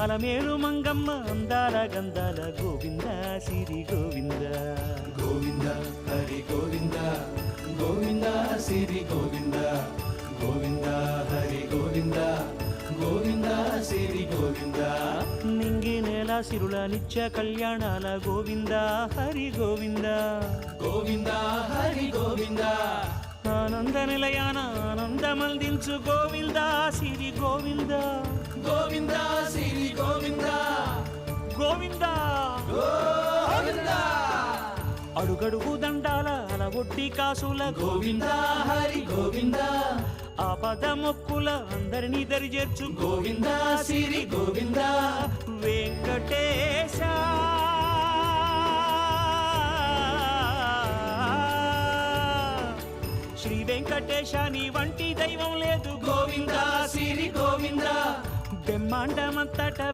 అలమేలు మంగమ్మ అందాల గంధాల గోవింద సిరి గోవింద గోవింద హరి గోవింద గోవింద సిరి గోవింద గోవింద హరి గోవింద గోవింద సిరి గోవింద నింగి నేల సిరుల నిత్య కళ్యాణాల గోవింద హరి గోవింద గోవింద హరి గోవింద ఆనంద నిలయాన ఆనందమందించు గోవింద సిరి గోవింద గోవింద సిరి గోవింద గోవింద గోవింద అడుగడుగు దండాల అలవొడ్డి కాసుల గోవింద హరి గోవింద ఆపద మొక్కుల అందరినీ దరిచేర్చు గోవింద సిరి గోవింద వెంకటేశ శ్రీ వెంకటేశ నీ వంటి దైవం లేదు గోవింద సిరి గోవింద బ్రహ్మాండమంతట